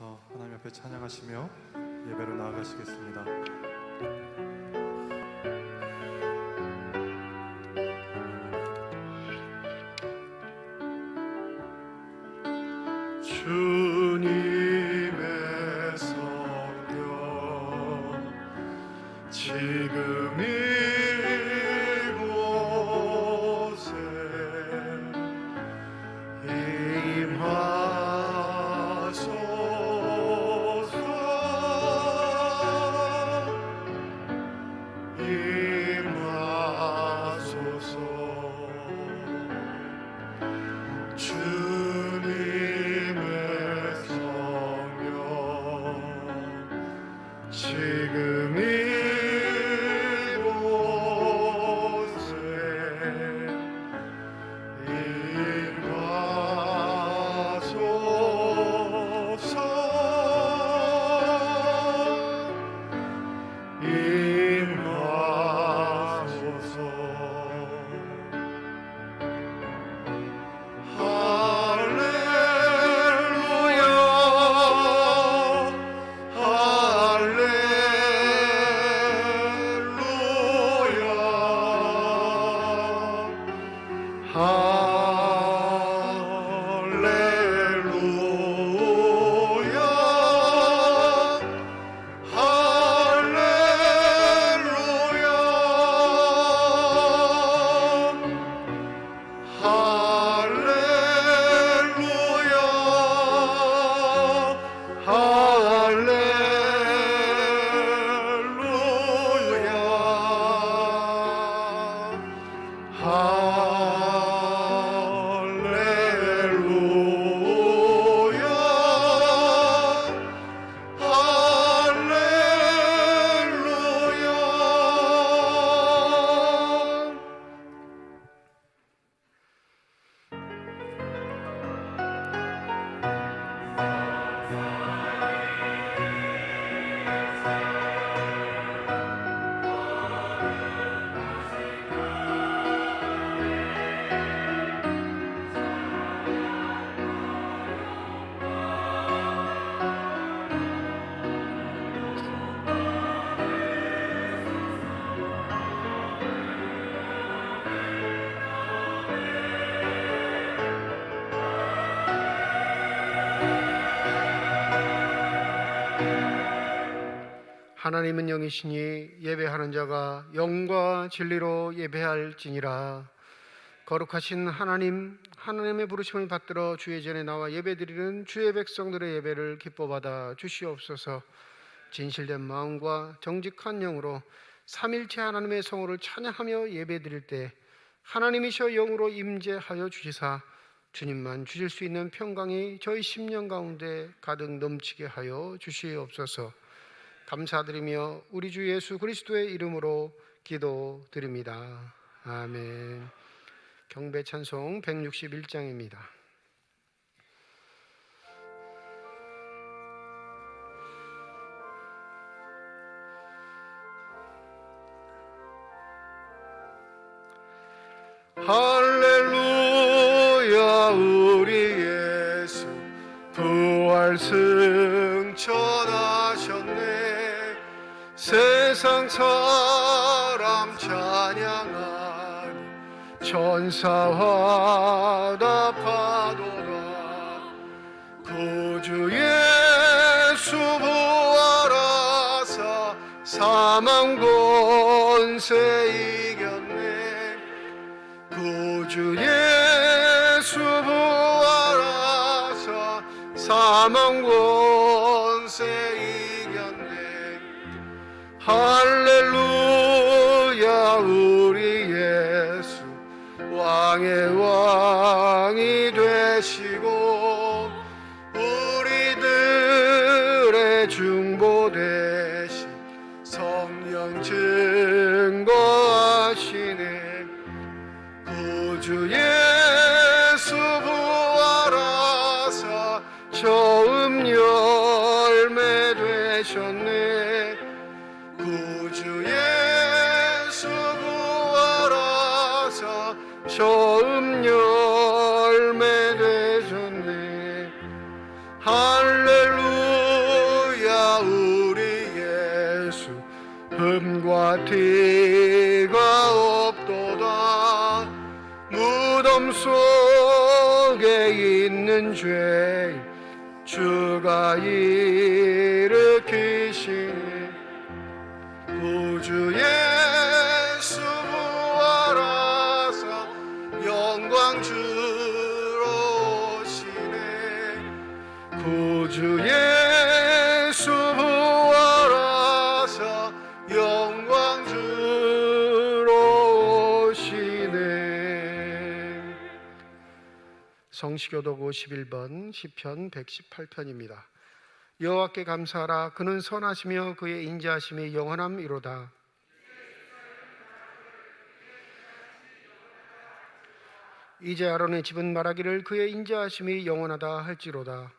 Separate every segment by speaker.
Speaker 1: 일어나셔서 하나님 앞에 찬양하시며 예배로 나아가시겠습니다. 주님의 성령 지금 이곳에 임하소서. 임하소서. 주님의 성령 지금 이곳에 임하소서.
Speaker 2: 하나님은 영이시니 예배하는 자가 영과 진리로 예배할지니라. 거룩하신 하나님, 하나님의 부르심을 받들어 주의 전에 나와 예배드리는 주의 백성들의 예배를 기뻐받아 주시옵소서. 진실된 마음과 정직한 영으로 삼일체 하나님의 성호를 찬양하며 예배드릴 때 하나님이셔 영으로 임재하여 주시사 주님만 주실 수 있는 평강이 저희 심령 가운데 가득 넘치게 하여 주시옵소서. 감사드리며 우리 주 예수 그리스도의 이름으로 기도드립니다. 아멘. 경배 찬송 161장입니다. 할렐루야. 우리 예수 부활 승천하셨네. 세상 사람 찬양하니 천사와 답하도다. 구주 예수 부활하사 사망 권세 이겼네. 구주 예수 부활하사 사망 권세 이겼네. 할렐루야. 우리 예수 왕의 왕이 되시고 우리들의 중보 되신 성령 증거하시네. 구주 예수 부활하사 처음 열매 되셨네. 구주 예수 부활하사 처음 열매 되셨네. 할렐루야. 파티가 없도다. 무덤 속에 있는 죄 주가 일으키시니 구주 예수 부활하사 영광 주로 오시네. 구주 예수 부활하사 영광 주로 오시네. 성시교독 51번 시편 118편입니다. 여호와께 감사하라. 그는 선하시며 그의 인자하심이 영원함이로다. 이제 아론의 집은 말하기를 그의 인자하심이 영원하다 할지로다.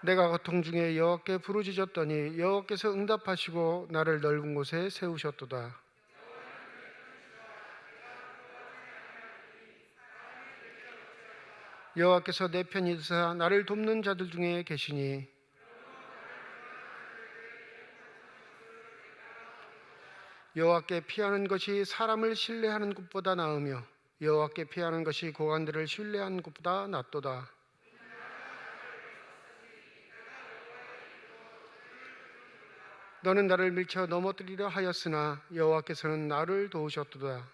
Speaker 2: 내가 고통 중에 여호와께 부르짖었더니 여호와께서 응답하시고 나를 넓은 곳에 세우셨도다. 여호와께서 내 편이 되사 나를 돕는 자들 중에 계시니 여호와께 피하는 것이 사람을 신뢰하는 것보다 나으며 여호와께 피하는 것이 고관들을 신뢰하는 것보다 낫도다. 너는 나를 밀쳐 넘어뜨리려 하였으나 여호와께서는 나를 도우셨도다.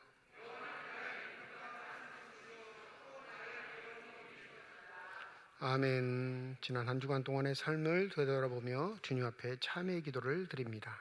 Speaker 2: 아멘. 지난 한 주간 동안의 삶을 되돌아보며 주님 앞에 참회의 기도를 드립니다.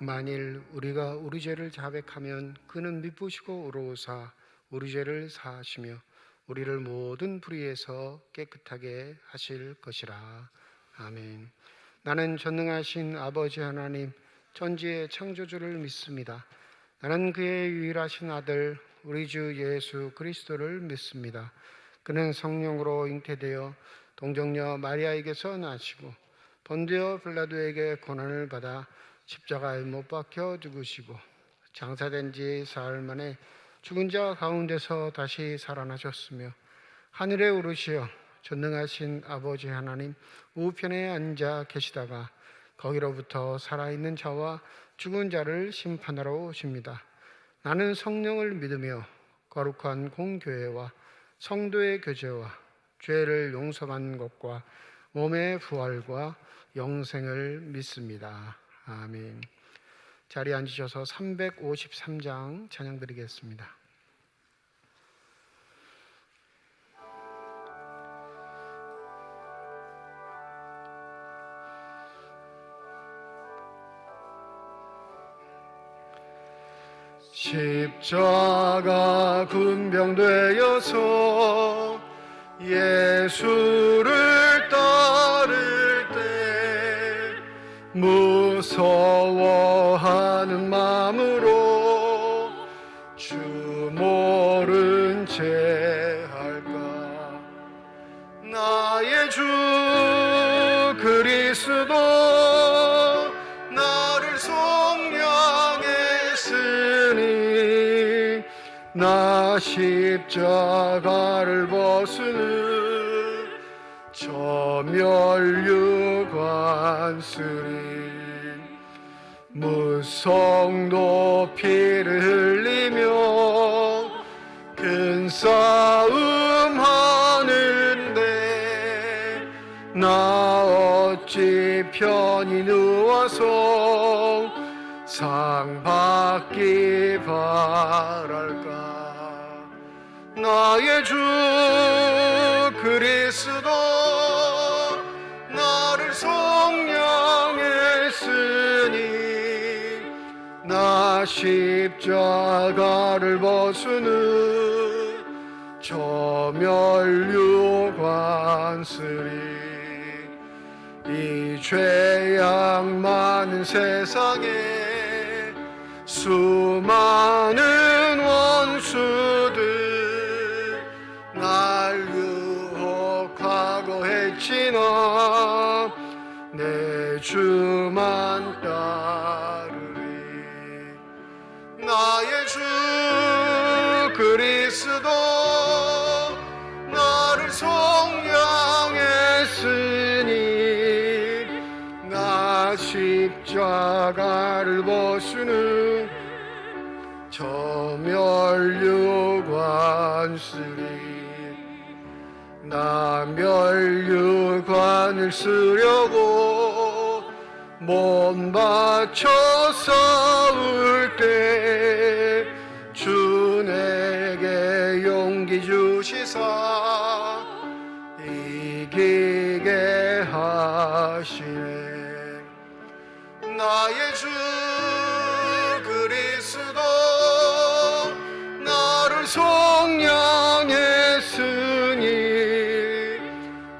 Speaker 2: 만일 우리가 우리 죄를 자백하면 그는 미쁘시고 의로우사 우리 죄를 사하시며 우리를 모든 불의에서 깨끗하게 하실 것이라. 아멘. 나는 전능하신 아버지 하나님 천지의 창조주를 믿습니다. 나는 그의 유일하신 아들 우리 주 예수 그리스도를 믿습니다. 그는 성령으로 잉태되어 동정녀 마리아에게서 나시고 본디오 빌라도에게 고난을 받아 십자가에 못 박혀 죽으시고 장사된 지 사흘 만에 죽은 자 가운데서 다시 살아나셨으며 하늘에 오르시어 전능하신 아버지 하나님 우편에 앉아 계시다가 거기로부터 살아있는 자와 죽은 자를 심판하러 오십니다. 나는 성령을 믿으며 거룩한 공교회와 성도의 교제와 죄를 용서받는 것과 몸의 부활과 영생을 믿습니다. 아멘. 자리에 앉으셔서 353장 찬양 드리겠습니다. 십자가 군병되어서 예수를 따를 때 무서워하는 마음으로 주 모른 채 할까. 나의 주 그리스도 나를 속량했으니 나 십자가를 벗으는 저 면류관 관쓰리 무성 높이를 흘리며 큰 싸움 하는데 나 어찌 편히 누워서 상 받기 바랄까. 나의 주 그리스도 나를 성량했으니 나 십자가를 벗으는 저 멸류관쓰리 이 죄악 많은 세상에 수많은 원수들 날 유혹하고 해치나 내 주만 따르리. 나의 주 그리스도 나를 성량했으니 나 십자가를 벗으는 저 멸류관쓰리 나 멸류관을 쓰려고 몸 바쳐 싸울 때 주 내게 용기 주시사 이기게 하시네. 나의 주 그리스도 나를 성량했으니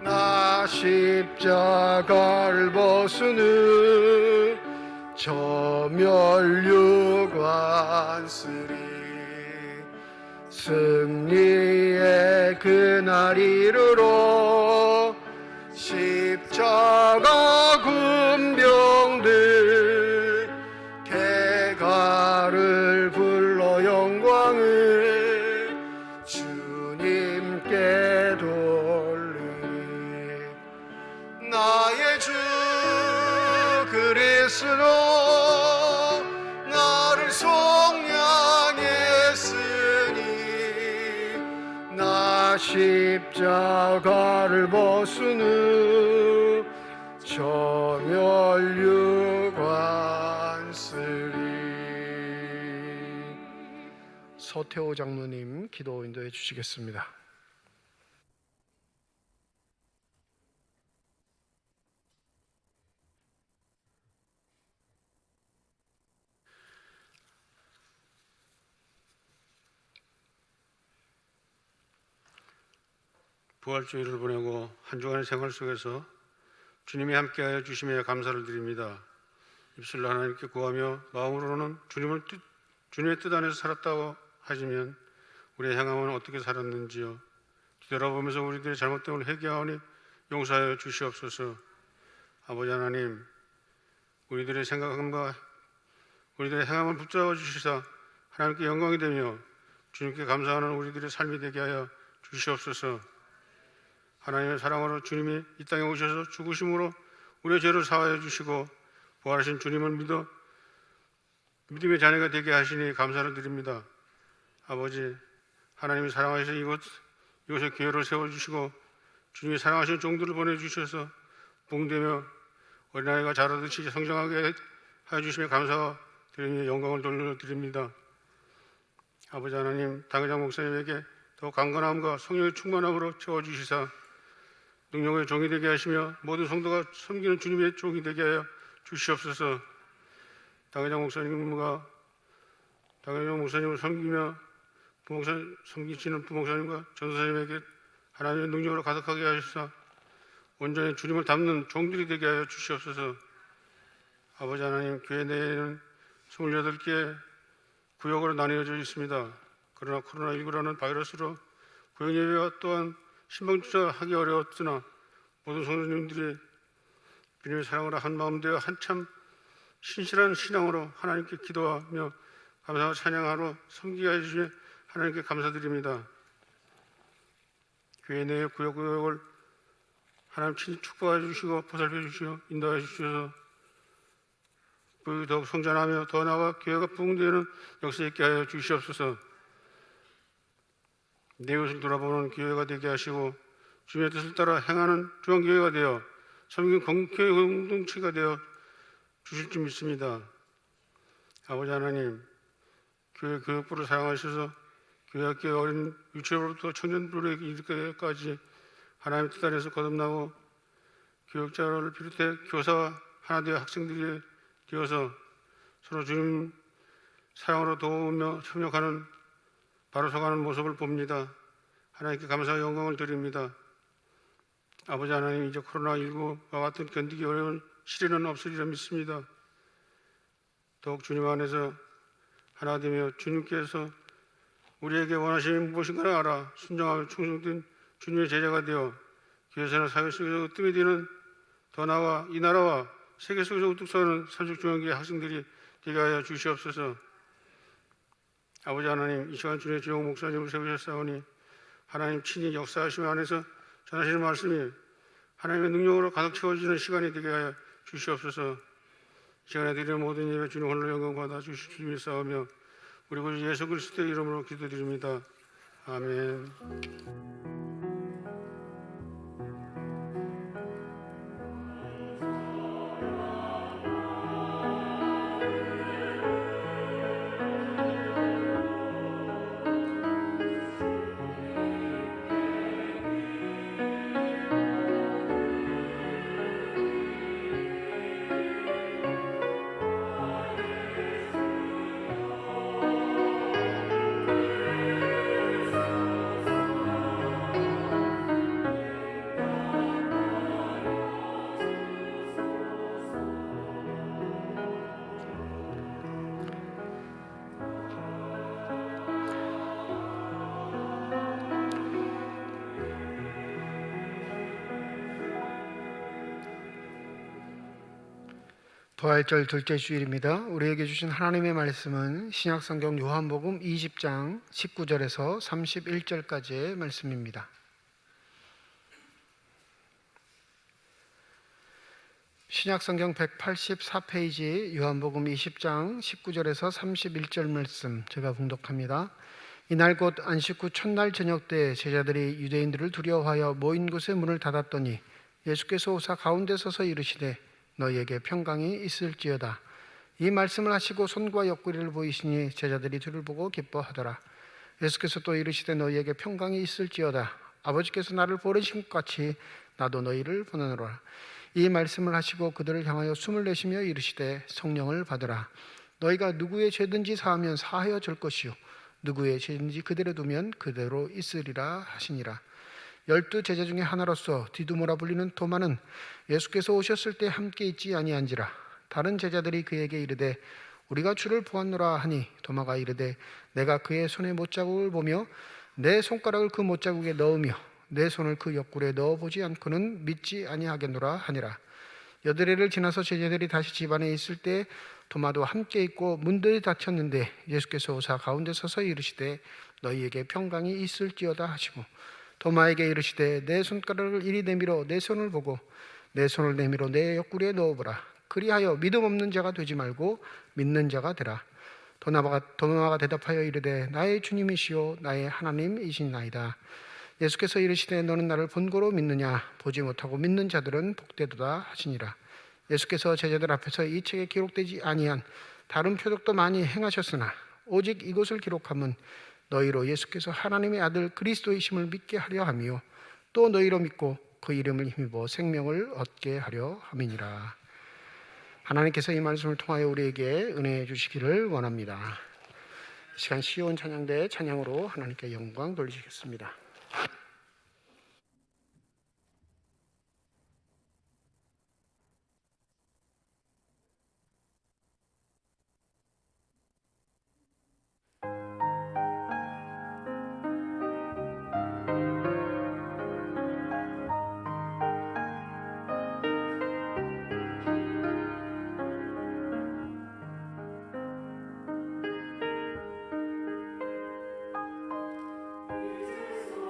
Speaker 2: 나 십자가를 벗으는 저 멸류관쓰리 승리의 그날 이르러 십자가 군병들 개가를 불러 영광을 주님께 돌리니. 나의 주 그리스도 나를 성량했으니 나 십자가를 벗으는 저 멸류관쓰리. 서태호 장로님 기도 인도해 주시겠습니다.
Speaker 3: 부활주일을 보내고 한 주간의 생활 속에서 주님이 함께하여 주심에 감사를 드립니다. 입술로 하나님께 구하며 마음으로는 주님의 뜻 안에서 살았다고 하시면 우리의 행함은 어떻게 살았는지요. 뒤돌아보면서 우리들의 잘못됨을 회개하오니 용서하여 주시옵소서. 아버지 하나님, 우리들의 생각함과 우리들의 행함을 붙잡아 주시사 하나님께 영광이 되며 주님께 감사하는 우리들의 삶이 되게 하여 주시옵소서. 하나님의 사랑으로 주님이 이 땅에 오셔서 죽으심으로 우리의 죄를 사하여 주시고 부활하신 주님을 믿어 믿음의 자녀가 되게 하시니 감사를 드립니다. 아버지, 하나님이 사랑하셔서 이곳에 교회를 세워주시고 주님이 사랑하신 종들을 보내주셔서 붕대며 어린아이가 자라듯이 성장하게 하여 주시며 감사드리며 영광을 돌려드립니다. 아버지 하나님, 당회장 목사님에게 더 강건함과 성령의 충만함으로 채워주시사 능력의 종이 되게 하시며 모든 성도가 섬기는 주님의 종이 되게 하여 주시옵소서. 당회장 목사님을 섬기며 섬기시는 부목사님과 전도사님에게 하나님의 능력으로 가득하게 하시사 온전히 주님을 닮는 종들이 되게 하여 주시옵소서. 아버지 하나님, 교회 내에는 28개의 구역으로 나뉘어져 있습니다. 그러나 코로나19라는 바이러스로 구역 예배와 또한 신방주차하기 어려웠으나 모든 성도님들이 주님의 사랑으로 한 마음 되어 한참 신실한 신앙으로 하나님께 기도하며 감사와 찬양하러 섬기게 해주시며 하나님께 감사드립니다. 교회 내의 구역구역을 하나님 친히 축복해 주시고 보살펴 주시고 인도해 주셔서 더욱 성장하며 더 나아가 교회가 부흥되는 역사 있게 하여 주시옵소서. 내 것을 돌아보는 교회가 되게 하시고 주님의 뜻을 따라 행하는 중앙교회가 되어 섬기는 교회 공동체가 되어 주실 줄 믿습니다. 아버지 하나님, 교회 교육부를 사용하셔서 교회학교 어린 유치원부터 청년부에 이르기까지 하나님의 뜻 안에서 거듭나고 교육자를 비롯해 교사와 하나 되어 학생들이 되어서 서로 주님 사랑으로 도우며 협력하는 바로 서가는 모습을 봅니다. 하나님께 감사와 영광을 드립니다. 아버지 하나님, 이제 코로나19와 같은 견디기 어려운 시련은 없으리라 믿습니다. 더욱 주님 안에서 하나 되며 주님께서 우리에게 원하시는 무엇인가를 알아 순종하며 충성된 주님의 제자가 되어 교회사나 사회 속에서 으뜸이 되는 더 나아가 이 나라와 세계 속에서 우뚝 서는 삼척중앙교회 학생들이 되게 하여 주시옵소서. 아버지 하나님, 이 시간 주님의 주영 목사님을 세우셨사오니 하나님 친히 역사하시며 안에서 전하시는 말씀이 하나님의 능력으로 가득 채워지는 시간이 되게 하여 주시옵소서. 이 시간에 드리는 모든 예배 주님 홀로 영광 받아 주실 줄 믿사오며 우리 구주 예수 그리스도의 이름으로 기도드립니다. 아멘.
Speaker 2: 부활절 둘째 주일입니다. 우리에게 주신 하나님의 말씀은 신약성경 요한복음 20장 19절에서 31절까지의 말씀입니다. 신약성경 184페이지 요한복음 20장 19절에서 31절 말씀 제가 봉독합니다. 이날 곧 안식 후 첫날 저녁 때 제자들이 유대인들을 두려워하여 모인 곳의 문을 닫았더니 예수께서 오사 가운데 서서 이르시되 너희에게 평강이 있을지어다. 이 말씀을 하시고 손과 옆구리를 보이시니 제자들이 주를 보고 기뻐하더라. 예수께서 또 이르시되 너희에게 평강이 있을지어다. 아버지께서 나를 보내신 것 같이 나도 너희를 보내노라. 이 말씀을 하시고 그들을 향하여 숨을 내쉬며 이르시되 성령을 받으라. 너희가 누구의 죄든지 사하면 사하여 줄 것이요 누구의 죄든지 그대로 두면 그대로 있으리라 하시니라. 12 제자 중에 하나로서 디두모라 불리는 도마는 예수께서 오셨을 때 함께 있지 아니한지라. 다른 제자들이 그에게 이르되 우리가 주를 보았노라 하니 도마가 이르되 내가 그의 손에 못자국을 보며 내 손가락을 그 못자국에 넣으며 내 손을 그 옆구리에 넣어보지 않고는 믿지 아니하겠노라 하니라. 8일을 지나서 제자들이 다시 집안에 있을 때 도마도 함께 있고 문들이 닫혔는데 예수께서 오사 가운데 서서 이르시되 너희에게 평강이 있을지어다 하시고 도마에게 이르시되 내 손가락을 이리 내밀어 내 손을 보고 내 손을 내밀어 내 옆구리에 넣어보라. 그리하여 믿음 없는 자가 되지 말고 믿는 자가 되라. 도마가 대답하여 이르되 나의 주님이시요 나의 하나님이시나이다. 예수께서 이르시되 너는 나를 본고로 믿느냐. 보지 못하고 믿는 자들은 복되도다 하시니라. 예수께서 제자들 앞에서 이 책에 기록되지 아니한 다른 표적도 많이 행하셨으나 오직 이것을 기록함은 너희로 예수께서 하나님의 아들 그리스도이심을 믿게 하려 하며 또 너희로 믿고 그 이름을 힘입어 생명을 얻게 하려 함이니라. 하나님께서 이 말씀을 통하여 우리에게 은혜 주시기를 원합니다. 이 시간 시온 찬양대 찬양으로 하나님께 영광 돌리시겠습니다.
Speaker 4: 이제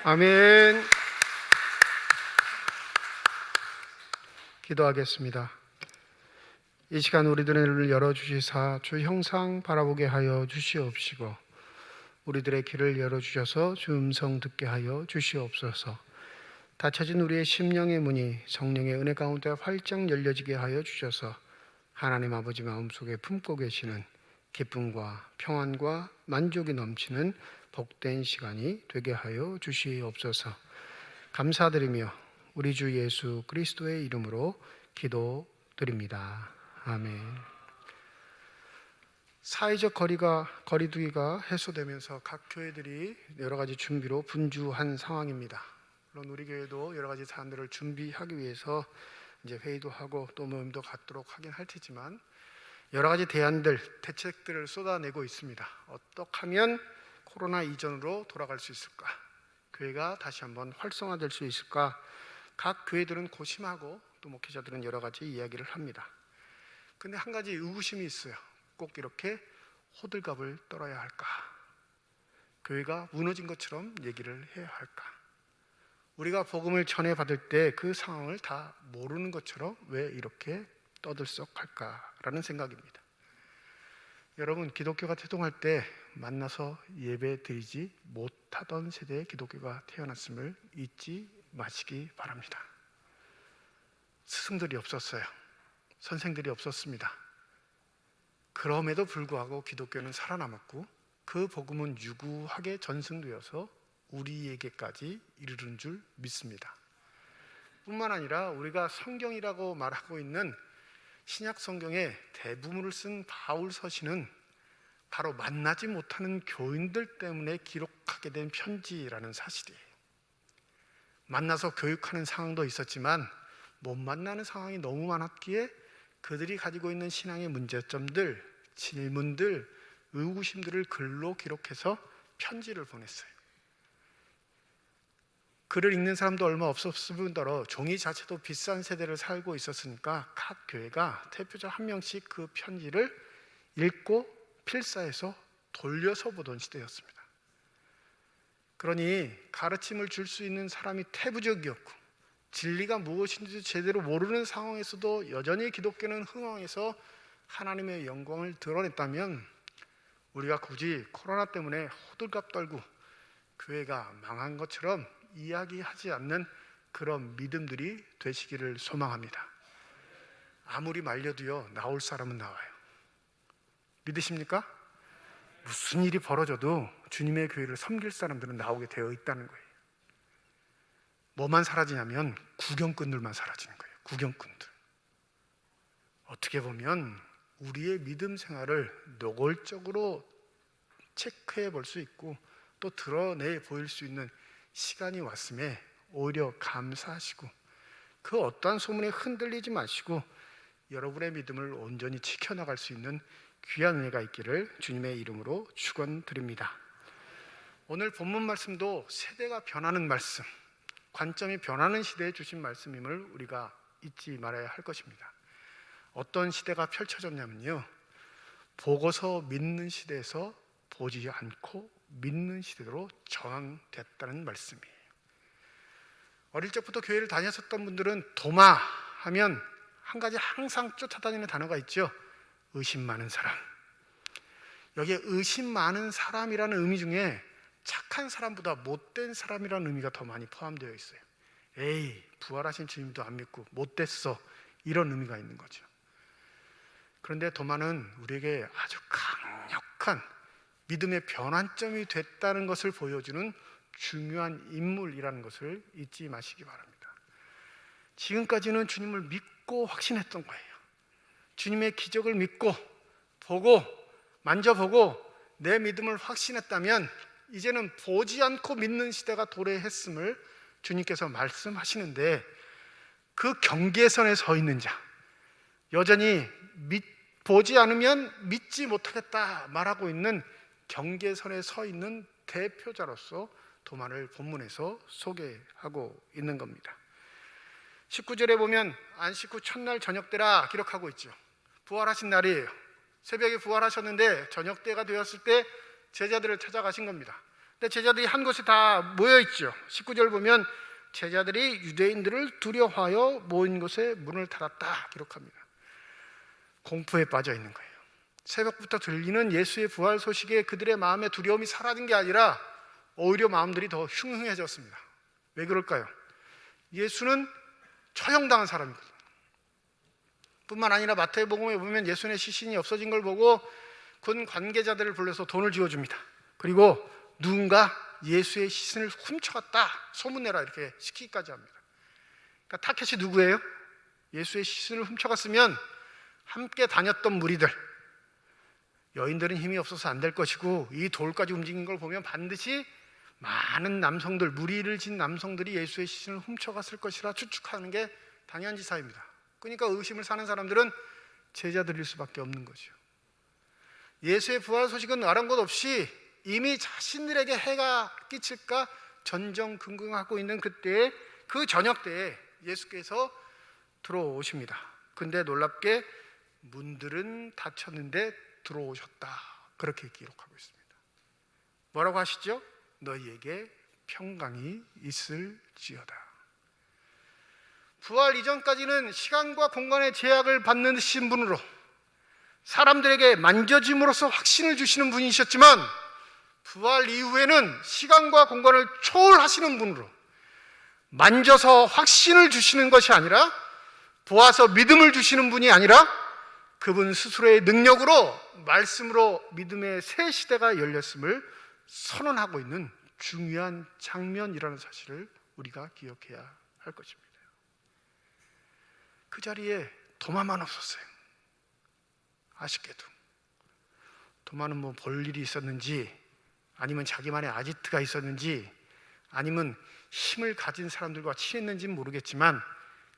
Speaker 2: 아멘. 기도하겠습니다. 이 시간 우리들의 눈을 열어주시사 주 형상 바라보게 하여 주시옵시고 우리들의 귀를 열어주셔서 주 음성 듣게 하여 주시옵소서. 닫혀진 우리의 심령의 문이 성령의 은혜 가운데 활짝 열려지게 하여 주셔서 하나님 아버지 마음속에 품고 계시는 기쁨과 평안과 만족이 넘치는 복된 시간이 되게 하여 주시옵소서. 감사드리며 우리 주 예수 그리스도의 이름으로 기도드립니다. 아멘. 사회적 거리두기가 해소되면서 각 교회들이 여러 가지 준비로 분주한 상황입니다. 물론 우리 교회도 여러 가지 사안들을 준비하기 위해서 이제 회의도 하고 또 모임도 갖도록 하긴 할 테지만 여러 가지 대안들, 대책들을 쏟아내고 있습니다. 어떻게 하면 코로나 이전으로 돌아갈 수 있을까? 교회가 다시 한번 활성화될 수 있을까? 각 교회들은 고심하고 또 목회자들은 여러 가지 이야기를 합니다. 근데 한 가지 의구심이 있어요. 꼭 이렇게 호들갑을 떨어야 할까? 교회가 무너진 것처럼 얘기를 해야 할까? 우리가 복음을 전해받을 때 그 상황을 다 모르는 것처럼 왜 이렇게 떠들썩할까라는 생각입니다. 여러분, 기독교가 태동할 때 만나서 예배 드리지 못하던 세대의 기독교가 태어났음을 잊지 마시기 바랍니다. 스승들이 없었어요. 선생들이 없었습니다. 그럼에도 불구하고 기독교는 살아남았고 그 복음은 유구하게 전승되어서 우리에게까지 이르는 줄 믿습니다. 뿐만 아니라 우리가 성경이라고 말하고 있는 신약 성경의 대부분을 쓴 바울 서신은 바로 만나지 못하는 교인들 때문에 기록하게 된 편지라는 사실이에요. 만나서 교육하는 상황도 있었지만 못 만나는 상황이 너무 많았기에 그들이 가지고 있는 신앙의 문제점들, 질문들, 의구심들을 글로 기록해서 편지를 보냈어요. 글을 읽는 사람도 얼마 없었을 뿐더러 종이 자체도 비싼 세대를 살고 있었으니까 각 교회가 대표자 한 명씩 그 편지를 읽고 필사해서 돌려서 보던 시대였습니다. 그러니 가르침을 줄 수 있는 사람이 태부적이었고 진리가 무엇인지 제대로 모르는 상황에서도 여전히 기독교는 흥황해서 하나님의 영광을 드러냈다면 우리가 굳이 코로나 때문에 호들갑 떨고 교회가 망한 것처럼 이야기하지 않는 그런 믿음들이 되시기를 소망합니다. 아무리 말려도요, 나올 사람은 나와요. 믿으십니까? 무슨 일이 벌어져도 주님의 교회를 섬길 사람들은 나오게 되어 있다는 거예요. 뭐만 사라지냐면 구경꾼들만 사라지는 거예요. 구경꾼들. 어떻게 보면 우리의 믿음 생활을 노골적으로 체크해 볼 수 있고 또 드러내 보일 수 있는 시간이 왔음에 오히려 감사하시고 그 어떠한 소문에 흔들리지 마시고 여러분의 믿음을 온전히 지켜나갈 수 있는 귀한 은혜가 있기를 주님의 이름으로 축원드립니다. 오늘 본문 말씀도 세대가 변하는 말씀, 관점이 변하는 시대에 주신 말씀임을 우리가 잊지 말아야 할 것입니다. 어떤 시대가 펼쳐졌냐면요, 보고서 믿는 시대에서 보지 않고 믿는 시대로 전환됐다는 말씀이에요. 어릴 적부터 교회를 다녔었던 분들은 도마 하면 한 가지 항상 쫓아다니는 단어가 있죠. 의심 많은 사람. 여기에 의심 많은 사람이라는 의미 중에 착한 사람보다 못된 사람이라는 의미가 더 많이 포함되어 있어요. 에이, 부활하신 주님도 안 믿고 못됐어, 이런 의미가 있는 거죠. 그런데 도마는 우리에게 아주 강력한 믿음의 변환점이 됐다는 것을 보여주는 중요한 인물이라는 것을 잊지 마시기 바랍니다. 지금까지는 주님을 믿고 확신했던 거예요. 주님의 기적을 믿고 보고 만져보고 내 믿음을 확신했다면 이제는 보지 않고 믿는 시대가 도래했음을 주님께서 말씀하시는데, 그 경계선에 서 있는 자, 여전히 보지 않으면 믿지 못하겠다 말하고 있는 경계선에 서 있는 대표자로서 도마를 본문에서 소개하고 있는 겁니다. 19절에 보면 안식 후 첫날 저녁 때라 기록하고 있죠. 부활하신 날이에요. 새벽에 부활하셨는데 저녁 때가 되었을 때 제자들을 찾아가신 겁니다. 근데 제자들이 한 곳에 다 모여 있죠. 19절 보면 제자들이 유대인들을 두려워하여 모인 곳에 문을 닫았다 기록합니다. 공포에 빠져 있는 거예요. 새벽부터 들리는 예수의 부활 소식에 그들의 마음의 두려움이 사라진 게 아니라 오히려 마음들이 더 흉흉해졌습니다. 왜 그럴까요? 예수는 처형당한 사람이거든요. 뿐만 아니라 마태복음에 보면 예수의 시신이 없어진 걸 보고 군 관계자들을 불러서 돈을 쥐어줍니다. 그리고 누군가 예수의 시신을 훔쳐갔다 소문내라 이렇게 시키기까지 합니다. 그러니까 타겟이 누구예요? 예수의 시신을 훔쳐갔으면 함께 다녔던 무리들, 여인들은 힘이 없어서 안 될 것이고 이 돌까지 움직인 걸 보면 반드시 많은 남성들, 무리를 진 남성들이 예수의 시신을 훔쳐갔을 것이라 추측하는 게 당연지사입니다. 그러니까 의심을 사는 사람들은 제자들일 수밖에 없는 거죠. 예수의 부활 소식은 아랑곳 없이 이미 자신들에게 해가 끼칠까 전전긍긍하고 있는 그때에, 그 저녁 때에 예수께서 들어오십니다. 근데 놀랍게 문들은 닫혔는데 들어오셨다, 그렇게 기록하고 있습니다. 뭐라고 하시죠? 너희에게 평강이 있을지어다. 부활 이전까지는 시간과 공간의 제약을 받는 신분으로 사람들에게 만져짐으로써 확신을 주시는 분이셨지만, 부활 이후에는 시간과 공간을 초월하시는 분으로 만져서 확신을 주시는 것이 아니라, 보아서 믿음을 주시는 분이 아니라 그분 스스로의 능력으로, 말씀으로 믿음의 새 시대가 열렸음을 선언하고 있는 중요한 장면이라는 사실을 우리가 기억해야 할 것입니다. 그 자리에 도마만 없었어요. 아쉽게도 도마는 뭐 볼 일이 있었는지, 아니면 자기만의 아지트가 있었는지, 아니면 힘을 가진 사람들과 친했는지는 모르겠지만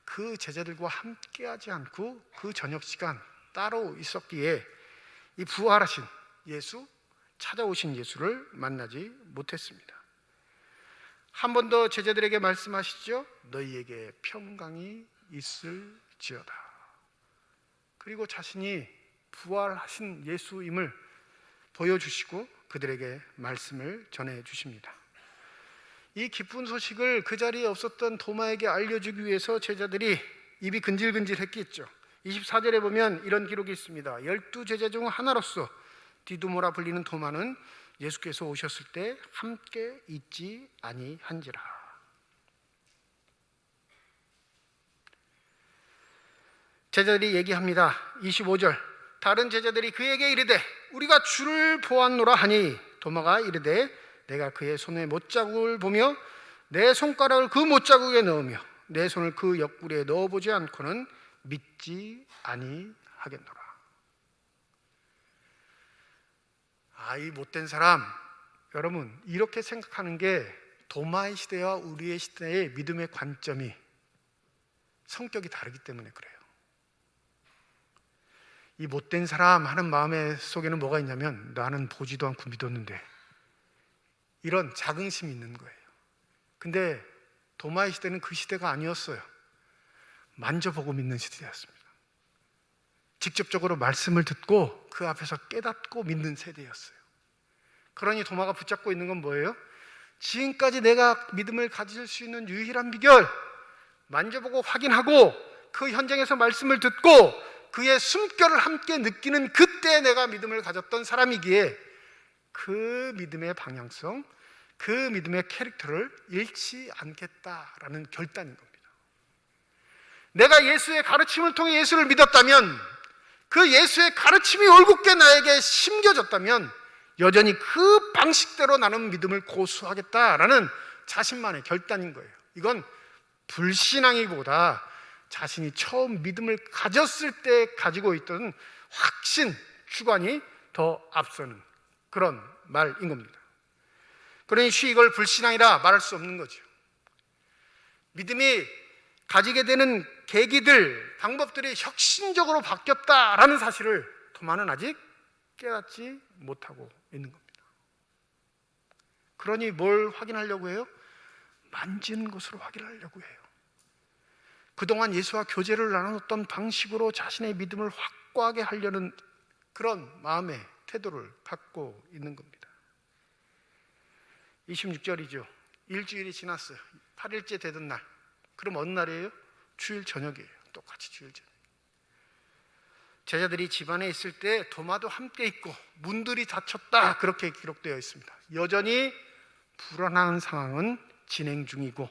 Speaker 2: 그 제자들과 함께하지 않고 그 저녁 시간 따로 있었기에 이 부활하신 예수, 찾아오신 예수를 만나지 못했습니다. 한 번 더 제자들에게 말씀하시죠. 너희에게 평강이 있을지어다. 그리고 자신이 부활하신 예수임을 보여주시고 그들에게 말씀을 전해주십니다. 이 기쁜 소식을 그 자리에 없었던 도마에게 알려주기 위해서 제자들이 입이 근질근질했겠죠. 24절에 보면 이런 기록이 있습니다. 12제자 중 하나로서 디두모라 불리는 도마는 예수께서 오셨을 때 함께 있지 아니한지라. 제자들이 얘기합니다. 25절, 다른 제자들이 그에게 이르되 우리가 주를 보았노라 하니 도마가 이르되 내가 그의 손에 못자국을 보며 내 손가락을 그 못자국에 넣으며 내 손을 그 옆구리에 넣어보지 않고는 믿지 아니하겠노라. 이 못된 사람, 여러분 이렇게 생각하는 게 도마의 시대와 우리의 시대의 믿음의 관점이, 성격이 다르기 때문에 그래요. 이 못된 사람 하는 마음의 속에는 뭐가 있냐면 나는 보지도 않고 믿었는데, 이런 자긍심이 있는 거예요. 근데 도마의 시대는 그 시대가 아니었어요. 만져보고 믿는 시대였습니다. 직접적으로 말씀을 듣고 그 앞에서 깨닫고 믿는 세대였어요. 그러니 도마가 붙잡고 있는 건 뭐예요? 지금까지 내가 믿음을 가질 수 있는 유일한 비결, 만져보고 확인하고 그 현장에서 말씀을 듣고 그의 숨결을 함께 느끼는 그때 내가 믿음을 가졌던 사람이기에 그 믿음의 방향성, 그 믿음의 캐릭터를 잃지 않겠다라는 결단인 겁니다. 내가 예수의 가르침을 통해 예수를 믿었다면, 그 예수의 가르침이 올곧게 나에게 심겨졌다면 여전히 그 방식대로 나는 믿음을 고수하겠다라는 자신만의 결단인 거예요. 이건 불신앙이보다 자신이 처음 믿음을 가졌을 때 가지고 있던 확신, 주관이 더 앞서는 그런 말인 겁니다. 그러니 이걸 불신앙이라 말할 수 없는 거죠. 믿음이 가지게 되는 계기들, 방법들이 혁신적으로 바뀌었다라는 사실을 도마는 아직 깨닫지 못하고 있는 겁니다. 그러니 뭘 확인하려고 해요? 만지는 것으로 확인하려고 해요. 그동안 예수와 교제를 나눴던 방식으로 자신의 믿음을 확고하게 하려는 그런 마음의 태도를 갖고 있는 겁니다. 26절이죠. 일주일이 지났어요. 8일째 되던 날. 그럼 어느 날이에요? 주일 저녁이에요. 똑같이 주일 저녁. 제자들이 집안에 있을 때 도마도 함께 있고 문들이 닫혔다, 그렇게 기록되어 있습니다. 여전히 불안한 상황은 진행 중이고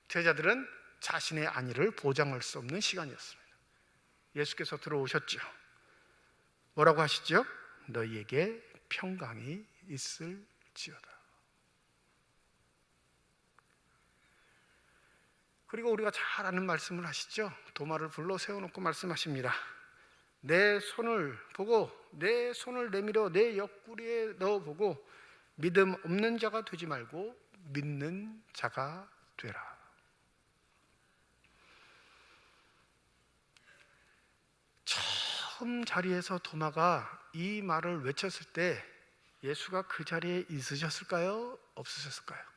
Speaker 2: 제자들은 자신의 안위를 보장할 수 없는 시간이었습니다. 예수께서 들어오셨죠. 뭐라고 하시죠? 너희에게 평강이 있을지어다. 그리고 우리가 잘 아는 말씀을 하시죠. 도마를 불러 세워놓고 말씀하십니다. 내 손을 보고 내 손을 내밀어 내 옆구리에 넣어보고 믿음 없는 자가 되지 말고 믿는 자가 되라. 처음 자리에서 도마가 이 말을 외쳤을 때 예수가 그 자리에 있으셨을까요? 없으셨을까요?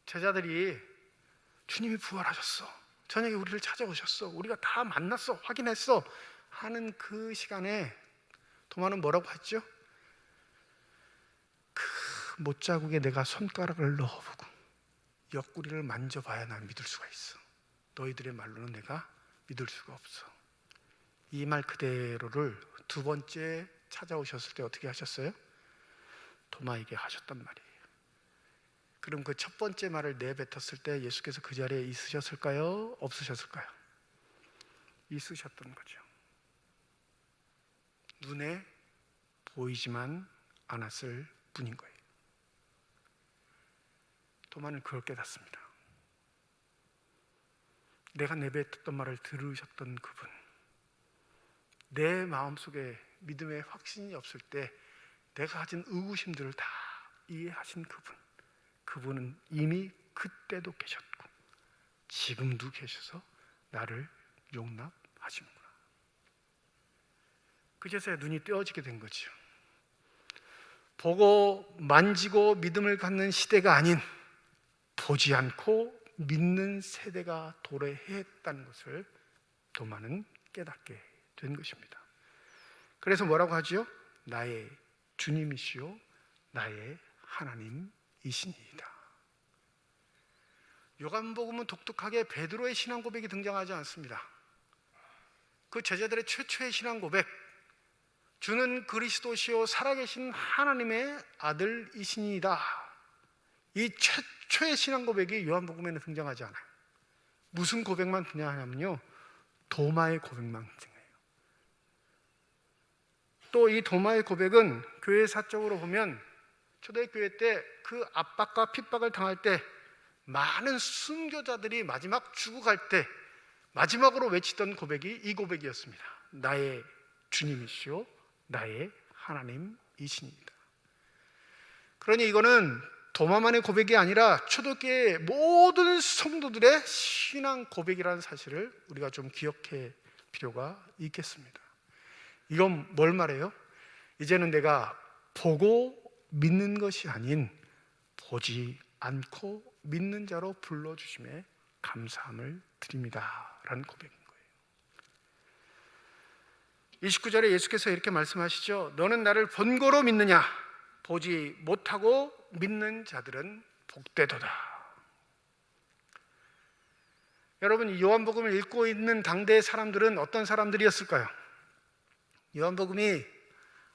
Speaker 2: 제자들이 주님이 부활하셨어, 저녁에 우리를 찾아오셨어, 우리가 다 만났어, 확인했어 하는 그 시간에 도마는 뭐라고 했죠? 그 못자국에 내가 손가락을 넣어보고 옆구리를 만져봐야 난 믿을 수가 있어. 너희들의 말로는 내가 믿을 수가 없어. 이 말 그대로를 두 번째 찾아오셨을 때 어떻게 하셨어요? 도마에게 하셨단 말이에요. 그럼 그 첫 번째 말을 내뱉었을 때 예수께서 그 자리에 있으셨을까요? 없으셨을까요? 있으셨던 거죠. 눈에 보이지만 않았을 뿐인 거예요. 도마는 그걸 깨닫습니다. 내가 내뱉었던 말을 들으셨던 그분, 내 마음속에 믿음의 확신이 없을 때 내가 가진 의구심들을 다 이해하신 그분, 그분은 이미 그때도 계셨고 지금도 계셔서 나를 용납하시는구나. 그제서야 눈이 떼어지게 된 거죠. 보고 만지고 믿음을 갖는 시대가 아닌 보지 않고 믿는 세대가 도래했다는 것을 도마는 깨닫게 된 것입니다. 그래서 뭐라고 하죠? 나의 주님이시요 나의 하나님이시니이다. 요한복음은 독특하게 베드로의 신앙 고백이 등장하지 않습니다. 그 제자들의 최초의 신앙 고백, 주는 그리스도시요 살아계신 하나님의 아들이시니이다. 이 최초의 신앙 고백이 요한복음에는 등장하지 않아요. 무슨 고백만 등장하냐면요, 도마의 고백만 등장해요. 또 이 도마의 고백은 교회 사적으로 보면 초대교회 때 그 압박과 핍박을 당할 때 많은 순교자들이 마지막 죽어갈 때 마지막으로 외치던 고백이 이 고백이었습니다. 나의 주님이시요 나의 하나님이십니다. 그러니 이거는 도마만의 고백이 아니라 초대교회 모든 성도들의 신앙 고백이라는 사실을 우리가 좀 기억할 필요가 있겠습니다. 이건 뭘 말해요? 이제는 내가 보고 믿는 것이 아닌 보지 않고 믿는 자로 불러주심에 감사함을 드립니다 라는 고백인 거예요. 29절에 예수께서 이렇게 말씀하시죠. 너는 나를 본고로 믿느냐? 보지 못하고 믿는 자들은 복되도다. 여러분, 이 요한복음을 읽고 있는 당대의 사람들은 어떤 사람들이었을까요? 요한복음이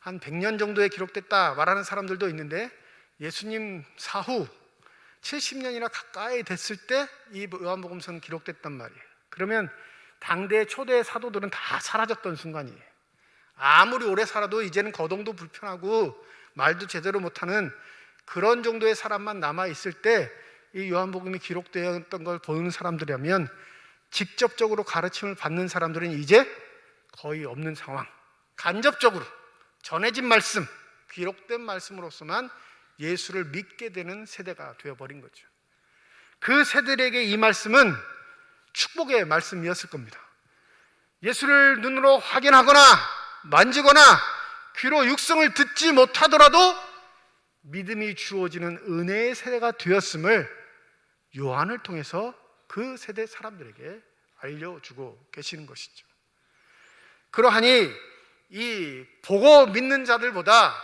Speaker 2: 한 100년 정도에 기록됐다 말하는 사람들도 있는데 예수님 사후 70년이나 가까이 됐을 때 이 요한복음서는 기록됐단 말이에요. 그러면 당대의 초대 사도들은 다 사라졌던 순간이에요. 아무리 오래 살아도 이제는 거동도 불편하고 말도 제대로 못하는 그런 정도의 사람만 남아있을 때 이 요한복음이 기록되었던 걸 보는 사람들이라면 직접적으로 가르침을 받는 사람들은 이제 거의 없는 상황, 간접적으로 전해진 말씀, 기록된 말씀으로서만 예수를 믿게 되는 세대가 되어버린 거죠. 그 세대들에게 이 말씀은 축복의 말씀이었을 겁니다. 예수를 눈으로 확인하거나 만지거나 귀로 육성을 듣지 못하더라도 믿음이 주어지는 은혜의 세대가 되었음을 요한을 통해서 그 세대 사람들에게 알려주고 계시는 것이죠. 그러하니 이 보고 믿는 자들보다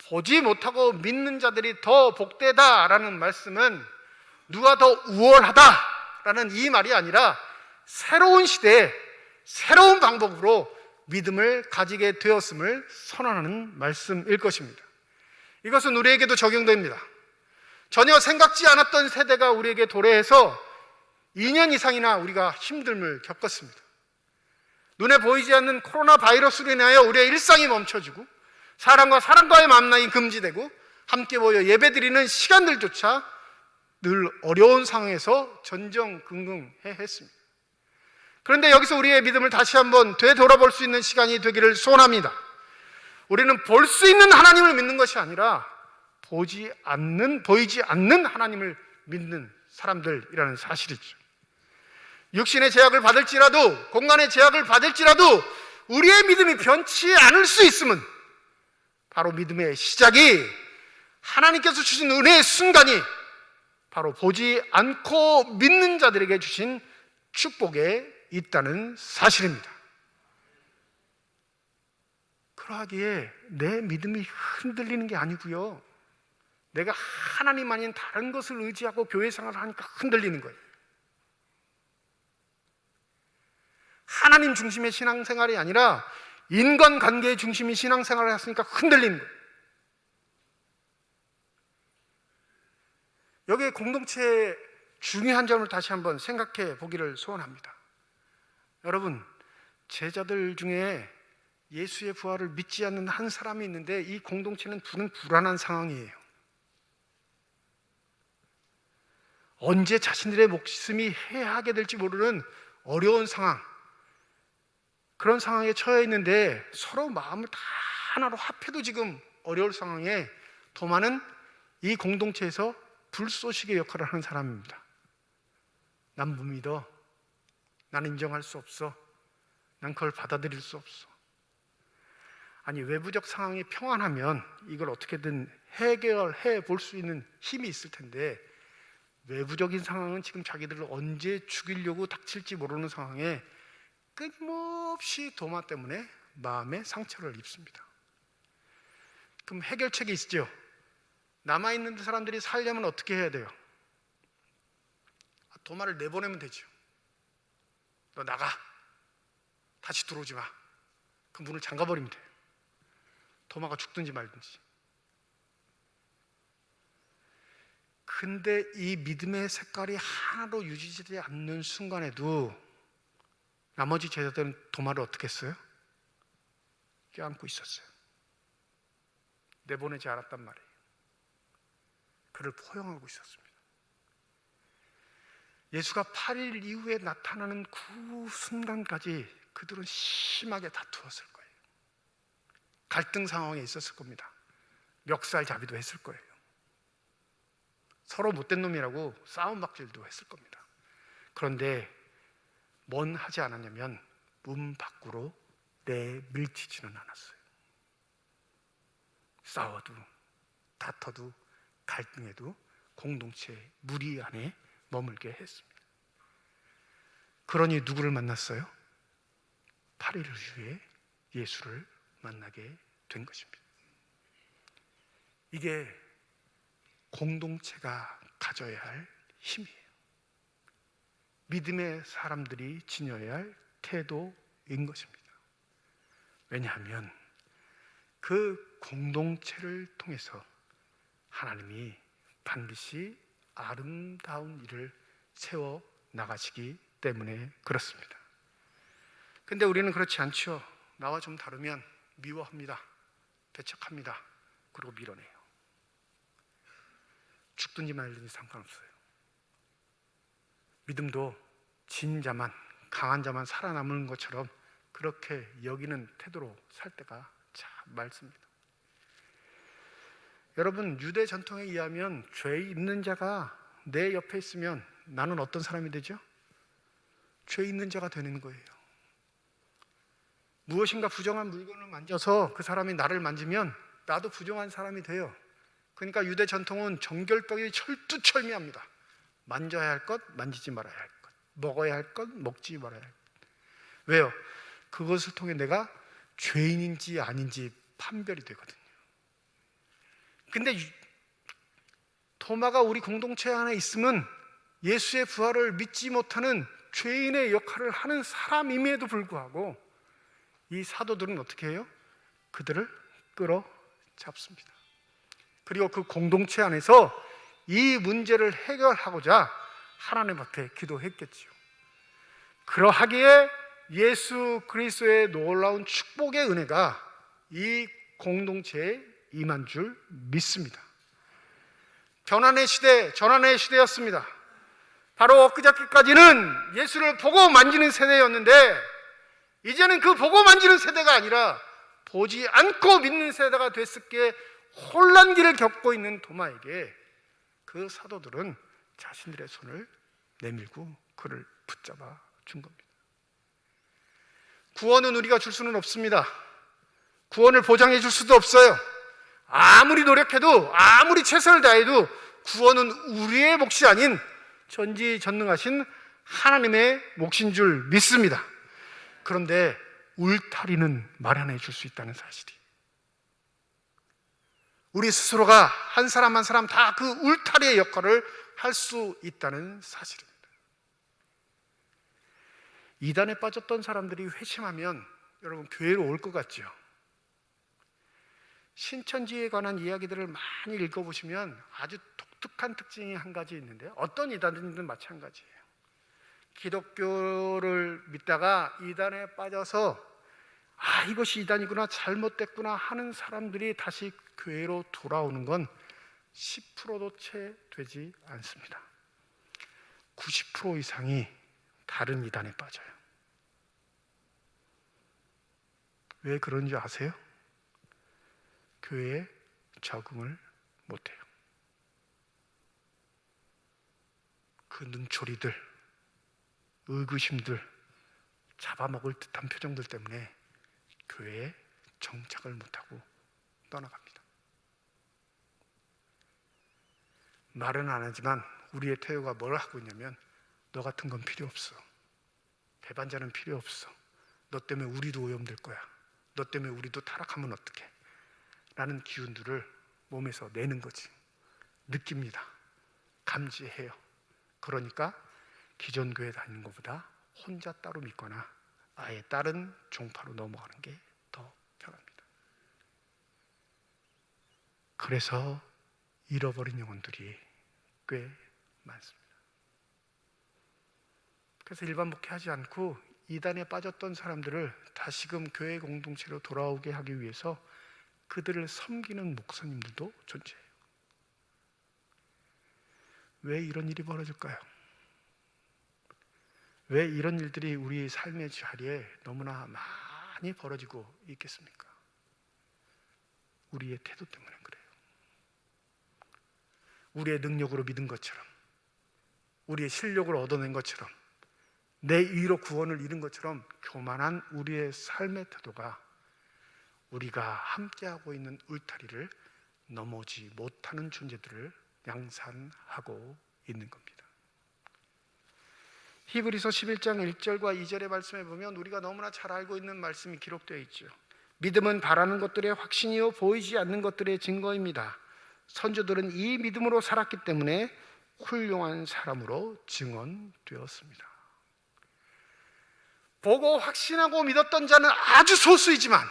Speaker 2: 보지 못하고 믿는 자들이 더 복되다라는 말씀은 누가 더 우월하다라는 이 말이 아니라 새로운 시대에 새로운 방법으로 믿음을 가지게 되었음을 선언하는 말씀일 것입니다. 이것은 우리에게도 적용됩니다. 전혀 생각지 않았던 세대가 우리에게 도래해서 2년 이상이나 우리가 힘듦을 겪었습니다. 눈에 보이지 않는 코로나 바이러스로 인하여 우리의 일상이 멈춰지고 사람과 사람과의 만남이 금지되고 함께 모여 예배드리는 시간들조차 늘 어려운 상황에서 전전긍긍했습니다. 그런데 여기서 우리의 믿음을 다시 한번 되돌아볼 수 있는 시간이 되기를 소원합니다. 우리는 볼 수 있는 하나님을 믿는 것이 아니라 보이지 않는 하나님을 믿는 사람들이라는 사실이죠. 육신의 제약을 받을지라도, 공간의 제약을 받을지라도 우리의 믿음이 변치 않을 수 있음은 바로 믿음의 시작이 하나님께서 주신 은혜의 순간이 바로 보지 않고 믿는 자들에게 주신 축복에 있다는 사실입니다. 그러하기에 내 믿음이 흔들리는 게 아니고요, 내가 하나님 아닌 다른 것을 의지하고 교회 생활을 하니까 흔들리는 거예요. 하나님 중심의 신앙생활이 아니라 인간관계의 중심이 신앙생활을 했으니까 흔들리는 거예요. 여기에 공동체의 중요한 점을 다시 한번 생각해 보기를 소원합니다. 여러분, 제자들 중에 예수의 부활을 믿지 않는 한 사람이 있는데 이 공동체는 불안한 상황이에요. 언제 자신들의 목숨이 해하게 될지 모르는 어려운 상황, 그런 상황에 처해 있는데 서로 마음을 다 하나로 합해도 지금 어려울 상황에 도마는 이 공동체에서 불쏘시개 역할을 하는 사람입니다. 난 못 믿어. 난 인정할 수 없어. 난 그걸 받아들일 수 없어. 아니, 외부적 상황이 평안하면 이걸 어떻게든 해결해 볼 수 있는 힘이 있을 텐데, 외부적인 상황은 지금 자기들을 언제 죽이려고 닥칠지 모르는 상황에 끊임없이 도마 때문에 마음의 상처를 입습니다. 그럼 해결책이 있죠. 남아있는 사람들이 살려면 어떻게 해야 돼요? 도마를 내보내면 되죠. 너 나가. 다시 들어오지 마. 그 문을 잠가버리면 돼요. 도마가 죽든지 말든지. 근데 이 믿음의 색깔이 하나도 유지되지 않는 순간에도 나머지 제자들은 도마를 어떻게 했어요? 껴안고 있었어요. 내보내지 않았단 말이에요. 그를 포용하고 있었습니다. 예수가 8일 이후에 나타나는 그 순간까지 그들은 심하게 다투었을 거예요. 갈등 상황에 있었을 겁니다. 멱살잡이도 했을 거예요. 서로 못된 놈이라고 싸움박질도 했을 겁니다. 그런데 뭔 하지 않았냐면 문 밖으로 내밀치지는 않았어요. 싸워도 다퉈도 갈등해도 공동체 무리 안에 머물게 했습니다. 그러니 누구를 만났어요? 8일 후에 예수를 만나게 된 것입니다. 이게 공동체가 가져야 할 힘이에요. 믿음의 사람들이 지녀야 할 태도인 것입니다. 왜냐하면 그 공동체를 통해서 하나님이 반드시 아름다운 일을 세워 나가시기 때문에 그렇습니다. 근데 우리는 그렇지 않죠. 나와 좀 다르면 미워합니다. 배척합니다. 그리고 밀어내요. 죽든지 말든지 상관없어요. 믿음도 진 자만, 강한 자만 살아남는 것처럼 그렇게 여기는 태도로 살 때가 참 많습니다. 여러분, 유대 전통에 의하면 죄 있는 자가 내 옆에 있으면 나는 어떤 사람이 되죠? 죄 있는 자가 되는 거예요. 무엇인가 부정한 물건을 만져서 그 사람이 나를 만지면 나도 부정한 사람이 돼요. 그러니까 유대 전통은 정결벽이 철두철미합니다. 만져야 할 것, 만지지 말아야 할 것, 먹어야 할 것, 먹지 말아야 할 것. 왜요? 그것을 통해 내가 죄인인지 아닌지 판별이 되거든요. 근데 도마가 우리 공동체 안에 있으면 예수의 부활을 믿지 못하는 죄인의 역할을 하는 사람임에도 불구하고 이 사도들은 어떻게 해요? 그들을 끌어잡습니다. 그리고 그 공동체 안에서 이 문제를 해결하고자 하나님 앞에 기도했겠지요. 그러하기에 예수 그리스도의 놀라운 축복의 은혜가 이 공동체에 임한 줄 믿습니다. 변환의 시대, 전환의 시대였습니다. 바로 엊그저께까지는 예수를 보고 만지는 세대였는데 이제는 그 보고 만지는 세대가 아니라 보지 않고 믿는 세대가 됐을게 혼란기를 겪고 있는 도마에게 그 사도들은 자신들의 손을 내밀고 그를 붙잡아 준 겁니다. 구원은 우리가 줄 수는 없습니다. 구원을 보장해 줄 수도 없어요. 아무리 노력해도 아무리 최선을 다해도 구원은 우리의 몫이 아닌 전지전능하신 하나님의 몫인 줄 믿습니다. 그런데 울타리는 마련해 줄 수 있다는 사실이, 우리 스스로가 한 사람 한 사람 다 그 울타리의 역할을 할 수 있다는 사실입니다. 이단에 빠졌던 사람들이 회심하면 여러분 교회로 올 것 같죠? 신천지에 관한 이야기들을 많이 읽어보시면 아주 독특한 특징이 한 가지 있는데, 어떤 이단이든 마찬가지예요. 기독교를 믿다가 이단에 빠져서 이것이 이단이구나, 잘못됐구나 하는 사람들이 다시 교회로 돌아오는 건 10%도 채 되지 않습니다. 90% 이상이 다른 이단에 빠져요. 왜 그런 줄 아세요? 교회에 적응을 못해요. 그 눈초리들, 의구심들, 잡아먹을 듯한 표정들 때문에 교회에 정착을 못하고 떠나갑니다. 말은 안 하지만 우리의 태도가 뭘 하고 있냐면, 너 같은 건 필요 없어. 배반자는 필요 없어. 너 때문에 우리도 오염될 거야. 너 때문에 우리도 타락하면 어떡해? 라는 기운들을 몸에서 내는 거지. 느낍니다. 감지해요. 그러니까 기존 교회 다니는 것보다 혼자 따로 믿거나 아예 다른 종파로 넘어가는 게 더 편합니다. 그래서 잃어버린 영혼들이 꽤 많습니다. 그래서 일반 목회하지 않고 이단에 빠졌던 사람들을 다시금 교회 공동체로 돌아오게 하기 위해서 그들을 섬기는 목사님들도 존재해요. 왜 이런 일이 벌어질까요? 왜 이런 일들이 우리 삶의 자리에 너무나 많이 벌어지고 있겠습니까? 우리의 태도 때문에 그래요. 우리의 능력으로 믿은 것처럼, 우리의 실력을 얻어낸 것처럼, 내 의로 구원을 이룬 것처럼 교만한 우리의 삶의 태도가 우리가 함께하고 있는 울타리를 넘어오지 못하는 존재들을 양산하고 있는 겁니다. 히브리서 11장 1절과 2절의 말씀에 보면 우리가 너무나 잘 알고 있는 말씀이 기록되어 있죠. 믿음은 바라는 것들의 확신이요 보이지 않는 것들의 증거입니다. 선조들은 이 믿음으로 살았기 때문에 훌륭한 사람으로 증언되었습니다. 보고 확신하고 믿었던 자는 아주 소수이지만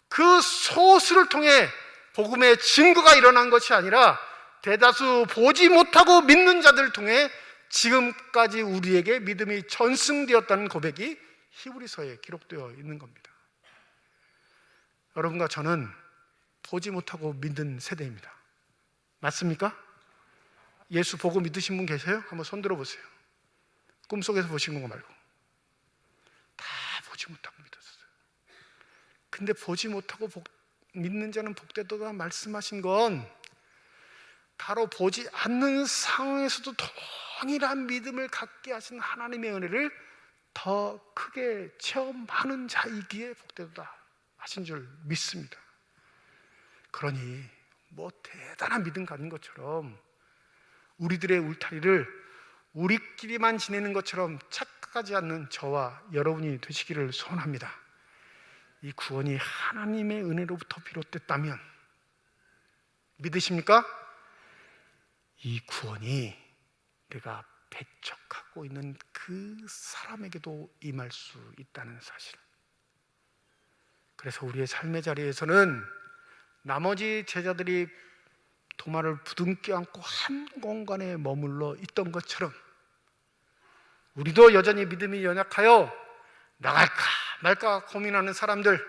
Speaker 2: 그 소수를 통해 복음의 증거가 일어난 것이 아니라 대다수 보지 못하고 믿는 자들을 통해 지금까지 우리에게 믿음이 전승되었다는 고백이 히브리서에 기록되어 있는 겁니다. 여러분과 저는 보지 못하고 믿는 세대입니다. 맞습니까? 예수 보고 믿으신 분 계세요? 한번 손 들어보세요. 꿈속에서 보신 거 말고. 다 보지 못하고 믿었어요. 근데 보지 못하고 믿는 자는 복되도다 말씀하신 건 바로 보지 않는 상황에서도 동일한 믿음을 갖게 하신 하나님의 은혜를 더 크게 체험하는 자이기에 복되도다 하신 줄 믿습니다. 그러니 뭐 대단한 믿음 가진 것처럼 우리들의 울타리를 우리끼리만 지내는 것처럼 착각하지 않는 저와 여러분이 되시기를 소원합니다. 이 구원이 하나님의 은혜로부터 비롯됐다면 믿으십니까? 이 구원이 내가 배척하고 있는 그 사람에게도 임할 수 있다는 사실. 그래서 우리의 삶의 자리에서는 나머지 제자들이 도마를 부둥켜 안고 한 공간에 머물러 있던 것처럼 우리도 여전히 믿음이 연약하여 나갈까 말까 고민하는 사람들,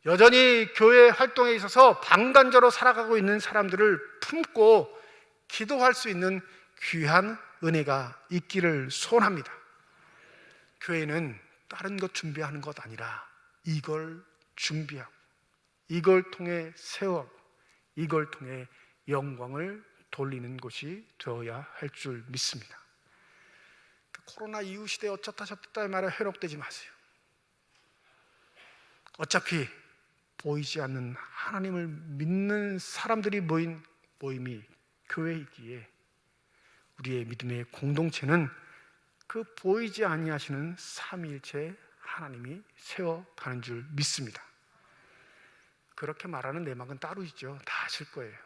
Speaker 2: 여전히 교회 활동에 있어서 방관자로 살아가고 있는 사람들을 품고 기도할 수 있는 귀한 은혜가 있기를 소원합니다. 교회는 다른 것 준비하는 것 아니라 이걸 준비하고 이걸 통해 세워가고 이걸 통해 영광을 돌리는 곳이 되어야 할 줄 믿습니다. 코로나 이후 시대에 어쩌다 저쩌다 말에 회복되지 마세요. 어차피 보이지 않는 하나님을 믿는 사람들이 모인 모임이 교회이기에 우리의 믿음의 공동체는 그 보이지 아니하시는 삼위일체 하나님이 세워가는 줄 믿습니다. 그렇게 말하는 내막은 따로 있죠. 다 아실 거예요.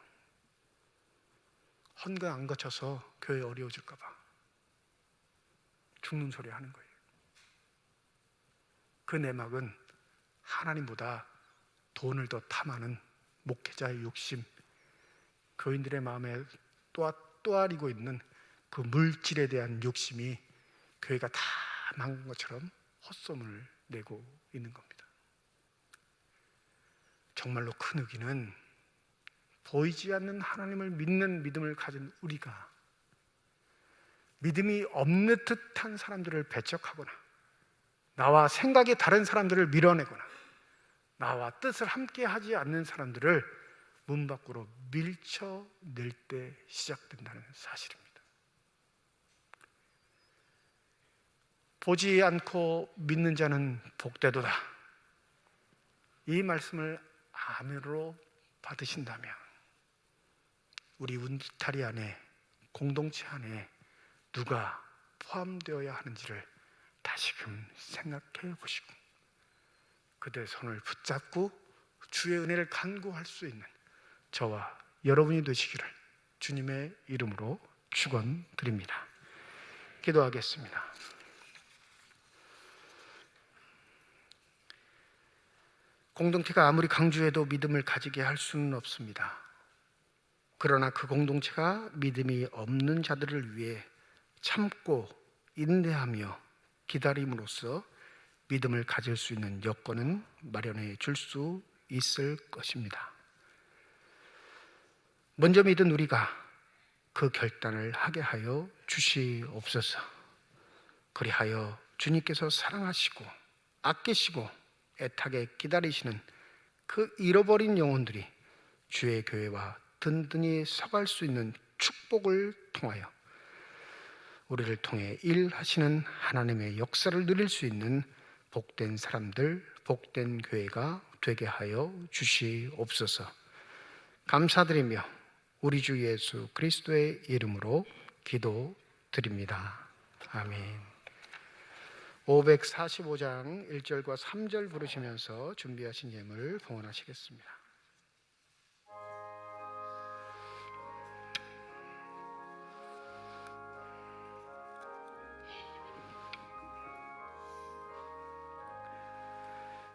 Speaker 2: 헌금 안 거쳐서 교회 어려워질까 봐 죽는 소리 하는 거예요. 그 내막은 하나님보다 돈을 더 탐하는 목회자의 욕심, 교인들의 마음에 또아리고 있는 그 물질에 대한 욕심이 교회가 다 망한 것처럼 헛소문을 내고 있는 겁니다. 정말로 큰 의기는 보이지 않는 하나님을 믿는 믿음을 가진 우리가 믿음이 없는 듯한 사람들을 배척하거나 나와 생각이 다른 사람들을 밀어내거나 나와 뜻을 함께 하지 않는 사람들을 문 밖으로 밀쳐낼 때 시작된다는 사실입니다. 보지 않고 믿는 자는 복되도다. 이 말씀을 아멘으로 받으신다면 우리 운타리 안에, 공동체 안에 누가 포함되어야 하는지를 다시금 생각해 보시고 그들의 손을 붙잡고 주의 은혜를 간구할 수 있는 저와 여러분이 되시기를 주님의 이름으로 축원드립니다. 기도하겠습니다. 공동체가 아무리 강조해도 믿음을 가지게 할 수는 없습니다. 그러나 그 공동체가 믿음이 없는 자들을 위해 참고 인내하며 기다림으로써 믿음을 가질 수 있는 여건은 마련해 줄 수 있을 것입니다. 먼저 믿은 우리가 그 결단을 하게 하여 주시옵소서. 그리하여 주님께서 사랑하시고 아끼시고 애타게 기다리시는 그 잃어버린 영혼들이 주의 교회와 든든히 서갈 수 있는 축복을 통하여 우리를 통해 일하시는 하나님의 역사를 누릴 수 있는 복된 사람들, 복된 교회가 되게 하여 주시옵소서. 감사드리며 우리 주 예수 그리스도의 이름으로 기도드립니다. 아멘. 545장 1절과 3절 부르시면서 준비하신 예물 봉헌하시겠습니다.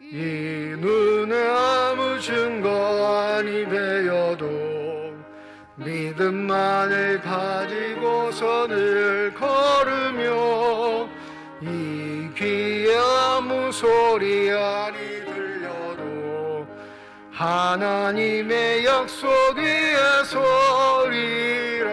Speaker 2: 이 눈에 아무 증거 아니 되어도 믿음만을 가지고서 늘 걸으며 이 귀에 아무 소리 아니 들려도 하나님의 약속 위에 서리라.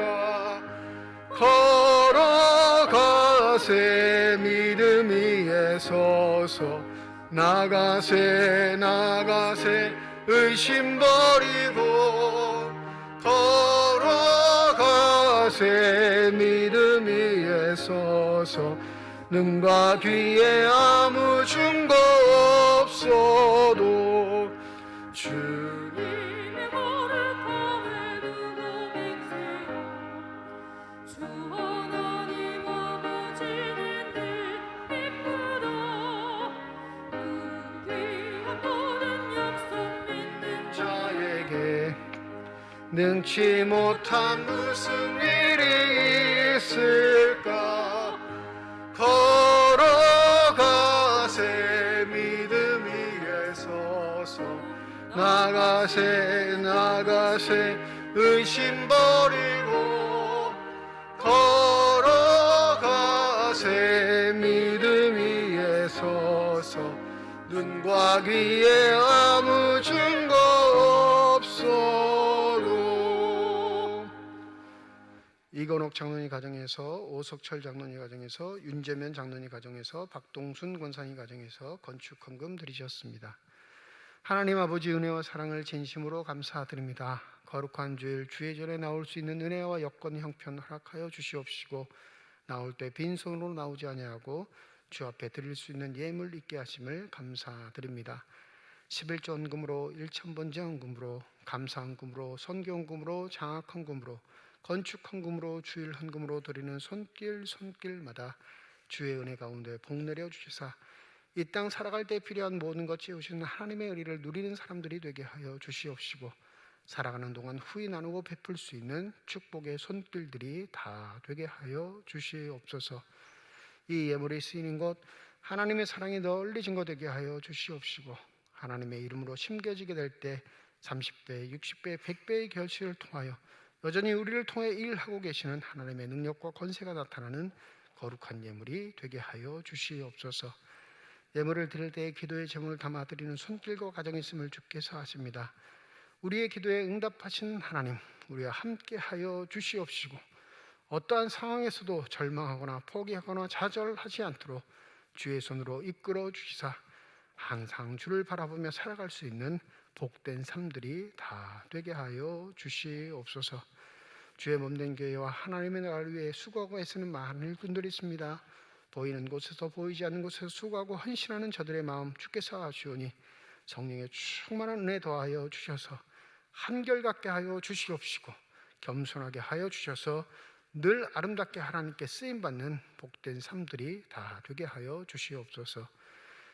Speaker 2: 걸어가세 믿음 위에 서서 나가세 나가세 의심 버리고 걸어가세 믿음 위에 서서 눈과 귀에 아무 증거 없어도 주님의
Speaker 4: 거룩함을 두고 맹세하 주 하나님 아버지는 늘 이쁘다 은귀한 모든 약속 믿는
Speaker 2: 자에게 능치 못한 무슨 일이 있을까. 걸어가세 믿음 위에 서서 나가세 나가세 의심 버리고 걸어가세 믿음 위에 서서 눈과 귀에 아무 증거 없어도. 이건옥 장로님 가정에서, 오석철 장로님 가정에서, 윤재면 장로님 가정에서, 박동순 권사님 가정에서 건축헌금 드리셨습니다. 하나님 아버지 은혜와 사랑을 진심으로 감사드립니다. 거룩한 주일 주의 전에 나올 수 있는 은혜와 여건 형편 허락하여 주시옵시고 나올 때 빈손으로 나오지 아니하고 주 앞에 드릴 수 있는 예물 있게 하심을 감사드립니다. 11조 헌금으로 1,000번째 헌금으로 감사헌금으로 선교헌금으로 장학헌금으로 건축헌금으로 주일 헌금으로 드리는 손길마다 주의 은혜 가운데 복 내려 주시사 이 땅 살아갈 때 필요한 모든 것 채우시는 하나님의 의리를 누리는 사람들이 되게 하여 주시옵시고 살아가는 동안 후히 나누고 베풀 수 있는 축복의 손길들이 다 되게 하여 주시옵소서. 이 예물이 쓰이는 것 하나님의 사랑이 널리 증거되게 하여 주시옵시고 하나님의 이름으로 심겨지게 될 때 30배, 60배, 100배의 결실을 통하여 여전히 우리를 통해 일하고 계시는 하나님의 능력과 권세가 나타나는 거룩한 예물이 되게 하여 주시옵소서. 예물을 드릴 때에 기도의 제목을 담아 드리는 손길과 가정이 있음을 주께서 아십니다. 우리의 기도에 응답하신 하나님, 우리와 함께 하여 주시옵시고 어떠한 상황에서도 절망하거나 포기하거나 좌절하지 않도록 주의 손으로 이끌어 주시사 항상 주를 바라보며 살아갈 수 있는 복된 삶들이 다 되게 하여 주시옵소서. 주의 몸된 교회와 하나님의 나라를 위해 수고하고 애쓰는 많은 분들이 있습니다. 보이는 곳에서 보이지 않는 곳에서 수고하고 헌신하는 저들의 마음 주께서 아시오니 성령의 충만한 은혜 더하여 주셔서 한결같게 하여 주시옵시고 겸손하게 하여 주셔서 늘 아름답게 하나님께 쓰임받는 복된 삶들이 다 되게 하여 주시옵소서.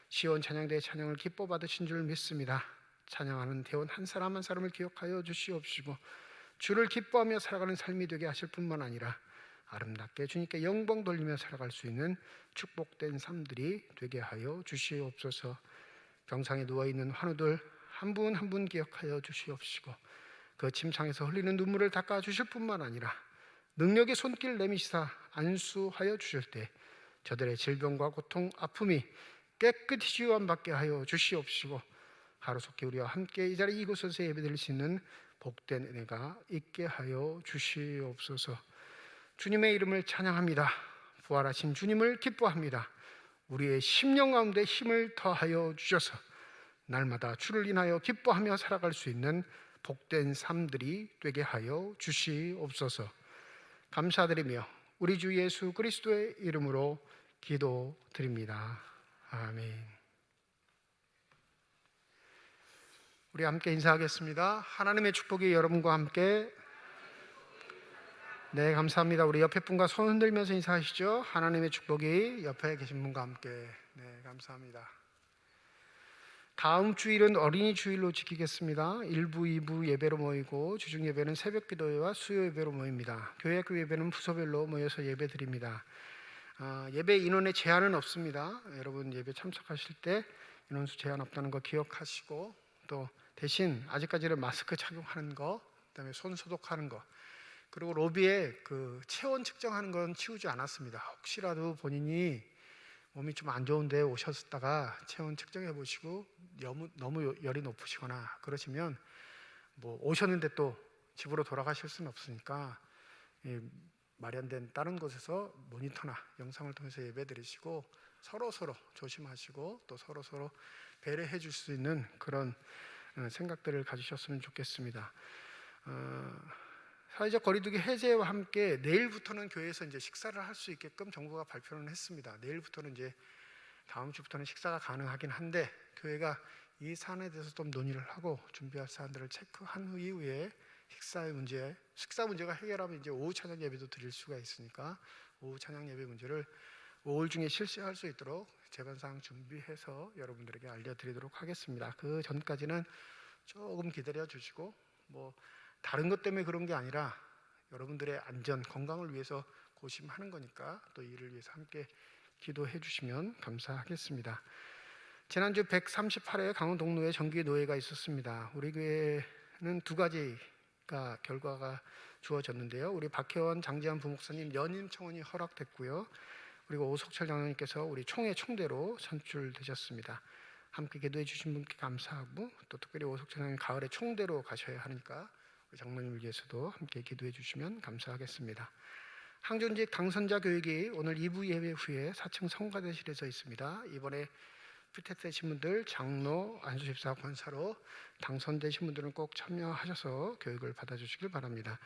Speaker 2: 시온 찬양대의 찬양을 기뻐 받으신 줄 믿습니다. 찬양하는 대원 한 사람 한 사람을 기억하여 주시옵시고 주를 기뻐하며 살아가는 삶이 되게 하실 뿐만 아니라 아름답게 주님께 영광 돌리며 살아갈 수 있는 축복된 삶들이 되게 하여 주시옵소서. 병상에 누워있는 환우들 한 분 한 분 기억하여 주시옵시고 그 침상에서 흘리는 눈물을 닦아 주실 뿐만 아니라 능력의 손길 내미시사 안수하여 주실 때 저들의 질병과 고통, 아픔이 깨끗이 치유받게 하여 주시옵시고 하루속히 우리와 함께 이 자리 이곳에서 예배드릴 수 있는 복된 은혜가 있게 하여 주시옵소서. 주님의 이름을 찬양합니다. 부활하신 주님을 기뻐합니다. 우리의 심령 가운데 힘을 더하여 주셔서 날마다 주를 인하여 기뻐하며 살아갈 수 있는 복된 삶들이 되게 하여 주시옵소서. 감사드리며 우리 주 예수 그리스도의 이름으로 기도드립니다. 아멘. 우리 함께 인사하겠습니다. 하나님의 축복이 여러분과 함께. 네, 감사합니다. 우리 옆에 분과 손 흔들면서 인사하시죠. 하나님의 축복이 옆에 계신 분과 함께. 네, 감사합니다. 다음 주일은 어린이 주일로 지키겠습니다. 1부, 2부 예배로 모이고 주중 예배는 새벽 기도회와 수요 예배로 모입니다. 교회학교 예배는 부서별로 모여서 예배 드립니다. 예배 인원에 제한은 없습니다. 여러분 예배 참석하실 때 인원수 제한 없다는 거 기억하시고 또 대신 아직까지는 마스크 착용하는 거, 그다음에 손 소독하는 거, 그리고 로비에 그 체온 측정하는 건 치우지 않았습니다. 혹시라도 본인이 몸이 좀 안 좋은데 오셨다가 체온 측정해 보시고 너무 열이 높으시거나 그러시면 뭐 오셨는데 또 집으로 돌아가실 수는 없으니까 마련된 다른 곳에서 모니터나 영상을 통해서 예배 드리시고 서로 조심하시고 또 서로 배려해 줄 수 있는 그런 생각들을 가지셨으면 좋겠습니다. 사회적 거리두기 해제와 함께 내일부터는 교회에서 이제 식사를 할 수 있게끔 정부가 발표는 했습니다. 내일부터는 이제 다음 주부터는 식사가 가능하긴 한데 교회가 이 사안에 대해서 좀 논의를 하고 준비할 사안들을 체크한 이후에 식사 문제가 해결하면 이제 오후 찬양 예배도 드릴 수가 있으니까 오후 찬양 예배 문제를 5월 중에 실시할 수 있도록 재반사항 준비해서 여러분들에게 알려드리도록 하겠습니다. 그 전까지는 조금 기다려 주시고 뭐 다른 것 때문에 그런 게 아니라 여러분들의 안전, 건강을 위해서 고심하는 거니까 또 이를 위해서 함께 기도해 주시면 감사하겠습니다. 지난주 138회 강원동로에 정기노회가 있었습니다. 우리 교회는 두 가지가 결과가 주어졌는데요. 우리 박혜원, 장지한 부목사님 연임 청원이 허락됐고요. 그리고 오석철 장로님께서 우리 총회 총대로 선출되셨습니다. 함께 기도해 주신 분께 감사하고 또 특별히 오석철 장로님 가을에 총대로 가셔야 하니까 우리 장로님을 위해서도 함께 기도해 주시면 감사하겠습니다. 항존직 당선자 교육이 오늘 2부 예배 후에 4층 성가대실에서 있습니다. 이번에 피택되신 분들 장로, 안수집사, 권사로 당선되신 분들은 꼭 참여하셔서 교육을 받아주시길 바랍니다.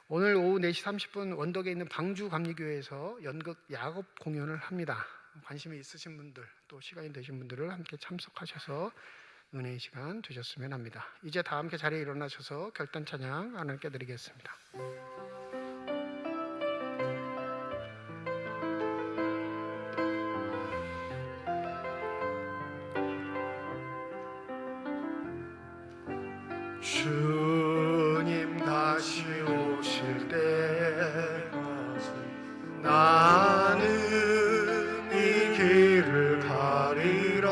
Speaker 2: 오늘 오후 4시 30분 원덕에 있는 방주감리교회에서 연극 야곱 공연을 합니다. 관심이 있으신 분들 또 시간이 되신 분들을 함께 참석하셔서 은혜의 시간 되셨으면 합니다. 이제 다 함께 자리에 일어나셔서 결단 찬양 하나님께 드리겠습니다. 주님 다시 오실 때까지 나는 이 길을 가리라.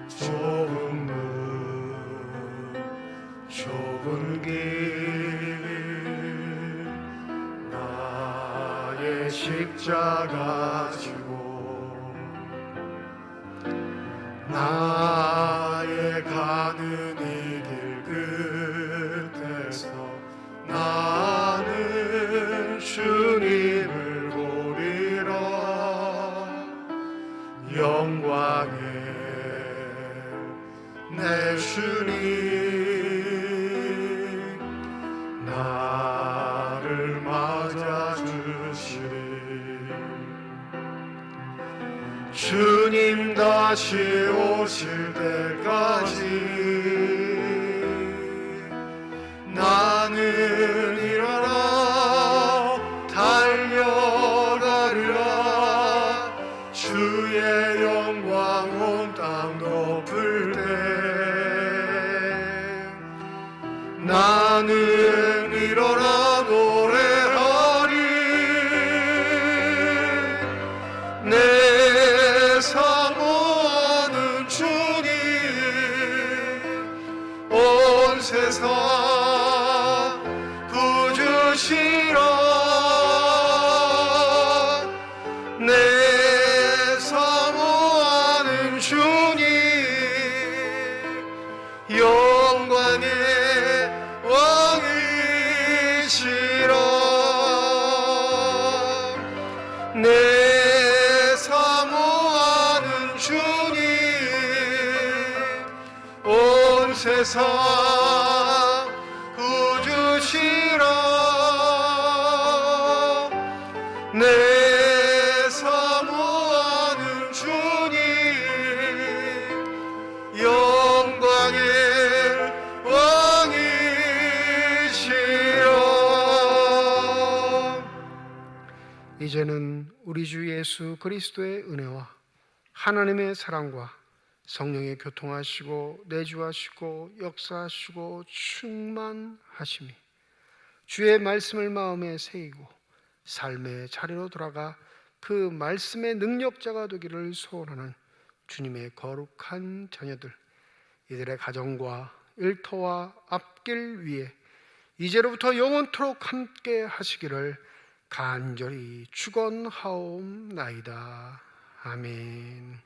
Speaker 2: 좁은 문 좁은 길 나의 십자가 지고 나의 가는 이 길 끝에서 나는
Speaker 1: 영광에 내 주님 나를 맞아주시리. 주님 다시 오실 때까지 나는 일어나 달려가리라. 주의 영광 온 땅 덮을 때 나는 일어나 노래하리. 내 사모하는 주님 온 세상 부주시라. 내 사모하는 주님 영광의 왕이시라. 내 사모하는 주님 온 세상 구주시라. 내 사모하는 주님 영광의 왕이시라.
Speaker 2: 이제는 우리 주 예수 그리스도의 은혜와 하나님의 사랑과 성령의 교통하시고 내주하시고 역사하시고 충만하심이 주의 말씀을 마음에 새기고 삶의 자리로 돌아가 그 말씀의 능력자가 되기를 소원하는 주님의 거룩한 자녀들, 이들의 가정과 일터와 앞길 위에 이제로부터 영원토록 함께 하시기를 간절히 축원하옵나이다. 아멘.